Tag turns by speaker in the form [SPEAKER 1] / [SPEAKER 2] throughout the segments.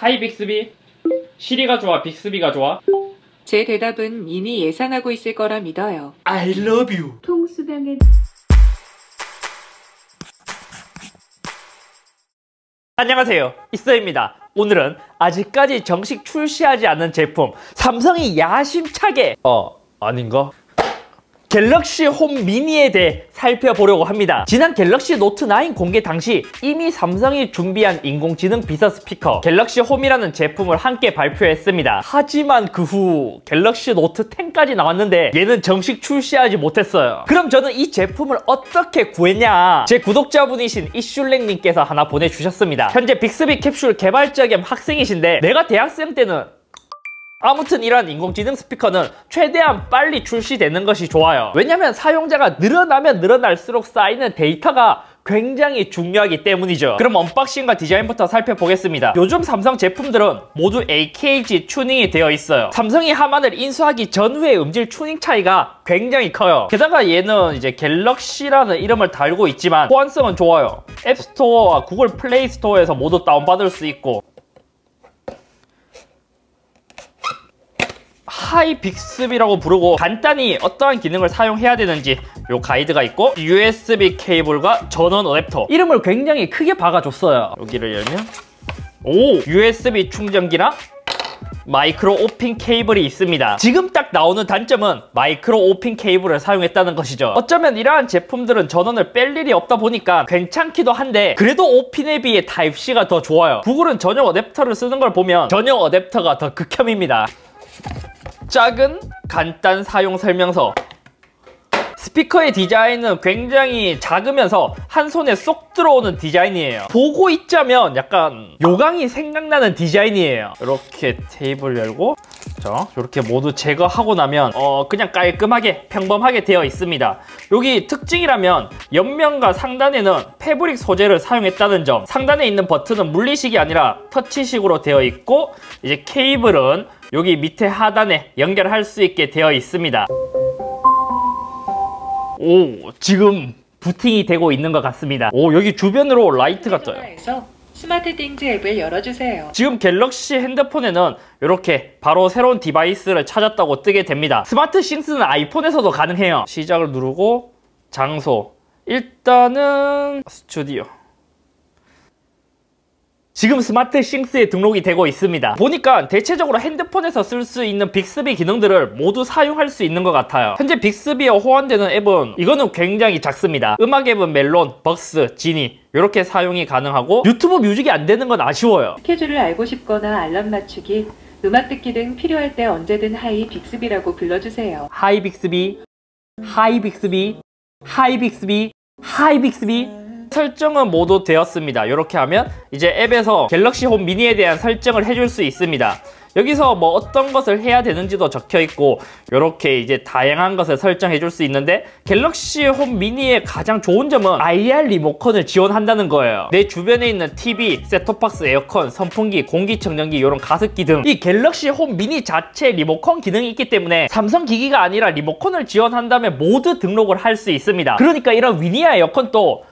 [SPEAKER 1] 하이 빅스비. 시리가 좋아, 빅스비가 좋아?
[SPEAKER 2] 제 대답은 이미 예상하고 있을 거라 믿어요.
[SPEAKER 1] I love you.
[SPEAKER 3] 통수당의
[SPEAKER 1] 안녕하세요, 이서입니다. 오늘은 아직까지 정식 출시하지 않은 제품, 삼성이 야심차게 아닌가? 갤럭시 홈 미니에 대해 살펴보려고 합니다. 지난 갤럭시 노트 9 공개 당시 이미 삼성이 준비한 인공지능 비서 스피커 갤럭시 홈이라는 제품을 함께 발표했습니다. 하지만 그 후 갤럭시 노트 10까지 나왔는데 얘는 정식 출시하지 못했어요. 그럼 저는 이 제품을 어떻게 구했냐? 제 구독자분이신 이슐랭님께서 하나 보내주셨습니다. 현재 빅스비 캡슐 개발자 겸 학생이신데, 내가 대학생 때는 아무튼 이러한 인공지능 스피커는 최대한 빨리 출시되는 것이 좋아요. 왜냐면 사용자가 늘어나면 늘어날수록 쌓이는 데이터가 굉장히 중요하기 때문이죠. 그럼 언박싱과 디자인부터 살펴보겠습니다. 요즘 삼성 제품들은 모두 AKG 튜닝이 되어 있어요. 삼성이 하만을 인수하기 전후의 음질 튜닝 차이가 굉장히 커요. 게다가 얘는 이제 갤럭시라는 이름을 달고 있지만 호환성은 좋아요. 앱스토어와 구글 플레이 스토어에서 모두 다운받을 수 있고, 하이 빅스비라고 부르고 간단히 어떠한 기능을 사용해야 되는지 요 가이드가 있고, USB 케이블과 전원 어댑터, 이름을 굉장히 크게 박아줬어요. 여기를 열면 USB 충전기랑 마이크로 오핀 케이블이 있습니다. 지금 딱 나오는 단점은 마이크로 오핀 케이블을 사용했다는 것이죠. 어쩌면 이러한 제품들은 전원을 뺄 일이 없다 보니까 괜찮기도 한데, 그래도 오핀에 비해 타입C가 더 좋아요. 구글은 전용 어댑터를 쓰는 걸 보면 전용 어댑터가 더 극혐입니다. 작은 간단 사용 설명서. 스피커의 디자인은 굉장히 작으면서 한 손에 쏙 들어오는 디자인이에요. 보고 있자면 약간 요강이 생각나는 디자인이에요. 이렇게 테이블 열고, 자, 이렇게 모두 제거하고 나면 그냥 깔끔하게 평범하게 되어 있습니다. 여기 특징이라면 옆면과 상단에는 패브릭 소재를 사용했다는 점, 상단에 있는 버튼은 물리식이 아니라 터치식으로 되어 있고, 이제 케이블은 여기 밑에 하단에 연결할 수 있게 되어 있습니다. 지금 부팅이 되고 있는 것 같습니다. 여기 주변으로 라이트가 떠요.
[SPEAKER 2] 스마트띵즈 앱을 열어주세요.
[SPEAKER 1] 지금 갤럭시 핸드폰에는 이렇게 바로 새로운 디바이스를 찾았다고 뜨게 됩니다. 스마트 싱스는 아이폰에서도 가능해요. 시작을 누르고 장소, 일단은 스튜디오. 지금 스마트 싱스에 등록이 되고 있습니다. 보니까 대체적으로 핸드폰에서 쓸 수 있는 빅스비 기능들을 모두 사용할 수 있는 것 같아요. 현재 빅스비에 호환되는 앱은 이거는 굉장히 작습니다. 음악 앱은 멜론, 벅스, 지니 이렇게 사용이 가능하고, 유튜브 뮤직이 안 되는 건 아쉬워요.
[SPEAKER 2] 스케줄을 알고 싶거나 알람 맞추기, 음악 듣기 등 필요할 때 언제든 하이 빅스비라고 불러주세요.
[SPEAKER 1] 하이 빅스비, 하이 빅스비, 하이 빅스비, 하이 빅스비. 설정은 모두 되었습니다. 이렇게 하면 이제 앱에서 갤럭시 홈 미니에 대한 설정을 해줄 수 있습니다. 여기서 뭐 어떤 것을 해야 되는지도 적혀 있고, 이렇게 이제 다양한 것을 설정해 줄 수 있는데, 갤럭시 홈 미니의 가장 좋은 점은 IR 리모컨을 지원한다는 거예요. 내 주변에 있는 TV, 셋톱박스, 에어컨, 선풍기, 공기청정기, 이런 가습기 등 이 갤럭시 홈 미니 자체 리모컨 기능이 있기 때문에 삼성 기기가 아니라 리모컨을 지원한다면 모두 등록을 할 수 있습니다. 그러니까 이런 위니아 에어컨도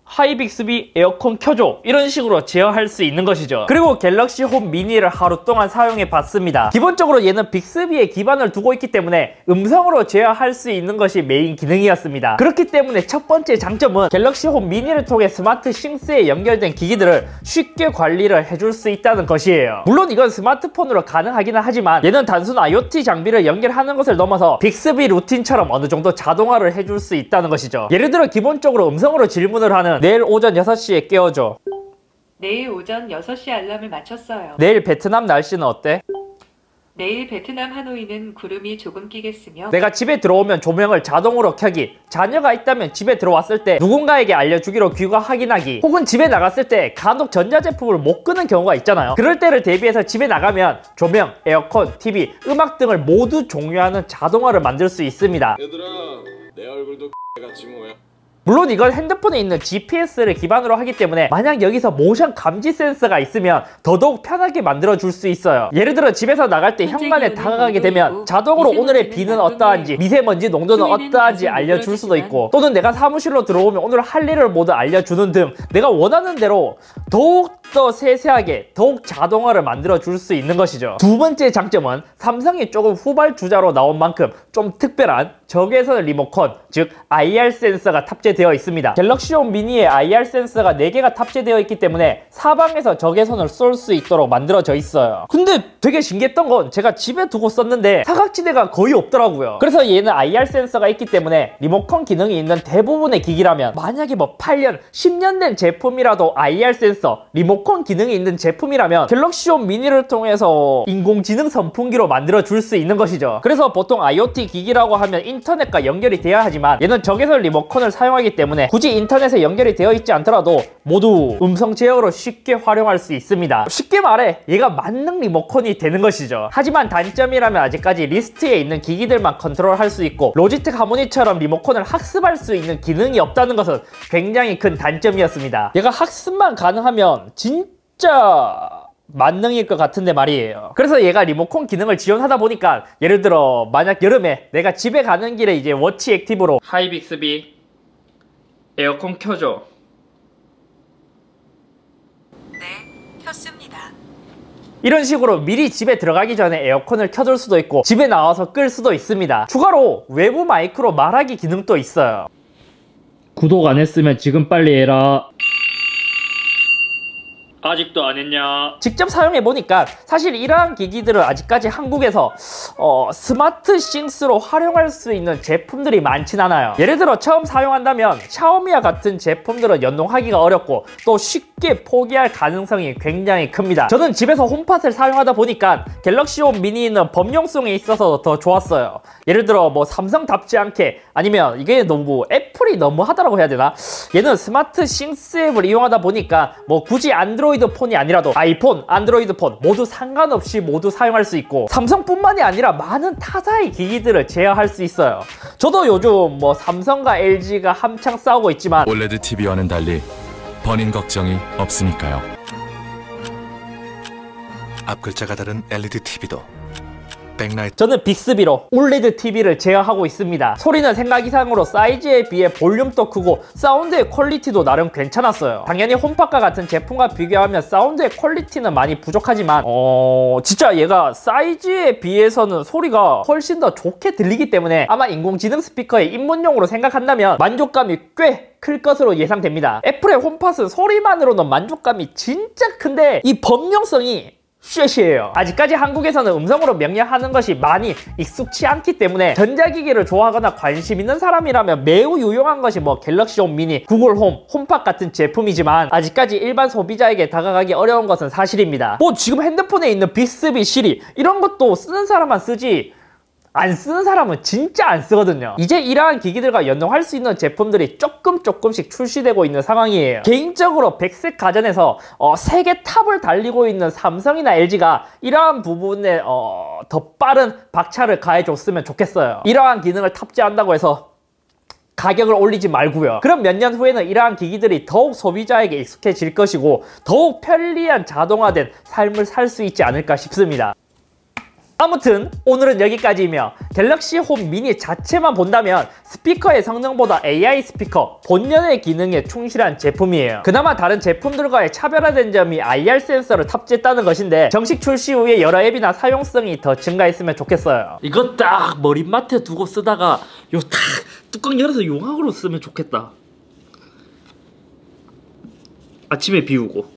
[SPEAKER 1] 하이 빅스비 에어컨 켜줘, 이런 식으로 제어할 수 있는 것이죠. 그리고 갤럭시 홈 미니를 하루 동안 사용해 봤습니다. 기본적으로 얘는 빅스비에 기반을 두고 있기 때문에 음성으로 제어할 수 있는 것이 메인 기능이었습니다. 그렇기 때문에 첫 번째 장점은 갤럭시 홈 미니를 통해 스마트 싱스에 연결된 기기들을 쉽게 관리를 해줄 수 있다는 것이에요. 물론 이건 스마트폰으로 가능하기는 하지만, 얘는 단순 IoT 장비를 연결하는 것을 넘어서 빅스비 루틴처럼 어느 정도 자동화를 해줄 수 있다는 것이죠. 예를 들어 기본적으로 음성으로 질문을 하는 내일 오전 6시에 깨워줘.
[SPEAKER 2] 내일 오전 6시 알람을 맞췄어요.
[SPEAKER 1] 내일 베트남 날씨는 어때?
[SPEAKER 2] 내일 베트남 하노이는 구름이 조금 끼겠으며.
[SPEAKER 1] 내가 집에 들어오면 조명을 자동으로 켜기. 자녀가 있다면 집에 들어왔을 때 누군가에게 알려주기로 귀가 확인하기. 혹은 집에 나갔을 때 간혹 전자제품을 못 끄는 경우가 있잖아요. 그럴 때를 대비해서 집에 나가면 조명, 에어컨, TV, 음악 등을 모두 종료하는 자동화를 만들 수 있습니다.
[SPEAKER 4] 얘들아, 내 얼굴도 같이 뭐야?
[SPEAKER 1] 물론 이건 핸드폰에 있는 GPS를 기반으로 하기 때문에 만약 여기서 모션 감지 센서가 있으면 더더욱 편하게 만들어줄 수 있어요. 예를 들어 집에서 나갈 때 현관에 다가가게 되면 자동으로 오늘의 비는 어떠한지, 미세먼지 농도는 어떠한지 알려줄 수도 있고, 또는 내가 사무실로 들어오면 오늘 할 일을 모두 알려주는 등 내가 원하는 대로 더욱 더 세세하게 더욱 자동화를 만들어 줄 수 있는 것이죠. 두 번째 장점은 삼성이 조금 후발주자로 나온 만큼 좀 특별한 적외선 리모컨, 즉 IR 센서가 탑재되어 있습니다. 갤럭시 홈 미니에 IR 센서가 4개가 탑재되어 있기 때문에 사방에서 적외선을 쏠 수 있도록 만들어져 있어요. 근데 되게 신기했던 건 제가 집에 두고 썼는데 사각지대가 거의 없더라고요. 그래서 얘는 IR 센서가 있기 때문에 리모컨 기능이 있는 대부분의 기기라면, 만약에 뭐 8년, 10년 된 제품이라도 IR 센서, 리모컨 기능이 있는 제품이라면 갤럭시 홈 미니를 통해서 인공지능 선풍기로 만들어 줄 수 있는 것이죠. 그래서 보통 IoT 기기라고 하면 인터넷과 연결이 되어야 하지만 얘는 적외선 리모컨을 사용하기 때문에 굳이 인터넷에 연결이 되어 있지 않더라도 모두 음성 제어로 쉽게 활용할 수 있습니다. 쉽게 말해 얘가 만능 리모컨이 되는 것이죠. 하지만 단점이라면 아직까지 리스트에 있는 기기들만 컨트롤할 수 있고 로지텍 하모니처럼 리모컨을 학습할 수 있는 기능이 없다는 것은 굉장히 큰 단점이었습니다. 얘가 학습만 가능하면 진짜 만능일 것 같은데 말이에요. 그래서 얘가 리모컨 기능을 지원하다 보니까 예를 들어 만약 여름에 내가 집에 가는 길에 이제 워치 액티브로 하이 빅스비 에어컨 켜줘.
[SPEAKER 2] 네, 켰습니다.
[SPEAKER 1] 이런 식으로 미리 집에 들어가기 전에 에어컨을 켜줄 수도 있고 집에 나와서 끌 수도 있습니다. 추가로 외부 마이크로 말하기 기능도 있어요. 구독 안 했으면 지금 빨리 해라. 아직도 안 했냐? 직접 사용해보니까 사실 이러한 기기들은 아직까지 한국에서 스마트 싱스로 활용할 수 있는 제품들이 많진 않아요. 예를 들어 처음 사용한다면 샤오미와 같은 제품들은 연동하기가 어렵고 또 쉽게 포기할 가능성이 굉장히 큽니다. 저는 집에서 홈팟을 사용하다 보니까 갤럭시 홈 미니는 범용성에 있어서 더 좋았어요. 예를 들어 뭐 삼성답지 않게, 아니면 이게 너무 애플이 너무 하다라고 해야 되나? 얘는 스마트 싱스 앱을 이용하다 보니까 뭐 굳이 안드로이드 폰이 아니라도 아이폰, 안드로이드 폰 모두 상관없이 모두 사용할 수 있고 삼성뿐만이 아니라 많은 타사의 기기들을 제어할 수 있어요. 저도 요즘 뭐 삼성과 LG가 한창 싸우고 있지만
[SPEAKER 3] 올레드 TV와는 달리 번인 걱정이 없으니까요. 앞글자가 다른 LED TV도 백라이트.
[SPEAKER 1] 저는 빅스비로 올레드 TV를 제어하고 있습니다. 소리는 생각 이상으로 사이즈에 비해 볼륨도 크고 사운드의 퀄리티도 나름 괜찮았어요. 당연히 홈팟과 같은 제품과 비교하면 사운드의 퀄리티는 많이 부족하지만 진짜 얘가 사이즈에 비해서는 소리가 훨씬 더 좋게 들리기 때문에 아마 인공지능 스피커의 입문용으로 생각한다면 만족감이 꽤 클 것으로 예상됩니다. 애플의 홈팟은 소리만으로는 만족감이 진짜 큰데 이 범용성이 쉐시예요. 아직까지 한국에서는 음성으로 명령하는 것이 많이 익숙치 않기 때문에 전자기기를 좋아하거나 관심 있는 사람이라면 매우 유용한 것이 뭐 갤럭시 홈 미니, 구글 홈, 홈팟 같은 제품이지만 아직까지 일반 소비자에게 다가가기 어려운 것은 사실입니다. 뭐 지금 핸드폰에 있는 빅스비, 시리 이런 것도 쓰는 사람만 쓰지 안 쓰는 사람은 진짜 안 쓰거든요. 이제 이러한 기기들과 연동할 수 있는 제품들이 조금씩 출시되고 있는 상황이에요. 개인적으로 백색 가전에서 세계 탑을 달리고 있는 삼성이나 LG가 이러한 부분에 더 빠른 박차를 가해줬으면 좋겠어요. 이러한 기능을 탑재한다고 해서 가격을 올리지 말고요. 그럼 몇 년 후에는 이러한 기기들이 더욱 소비자에게 익숙해질 것이고 더욱 편리한 자동화된 삶을 살 수 있지 않을까 싶습니다. 아무튼 오늘은 여기까지이며 갤럭시 홈 미니 자체만 본다면 스피커의 성능보다 AI 스피커 본연의 기능에 충실한 제품이에요. 그나마 다른 제품들과의 차별화된 점이 IR 센서를 탑재했다는 것인데 정식 출시 후에 여러 앱이나 사용성이 더 증가했으면 좋겠어요. 이거 딱 머리맡에 두고 쓰다가 요 딱 뚜껑 열어서 용악으로 쓰면 좋겠다. 아침에 비우고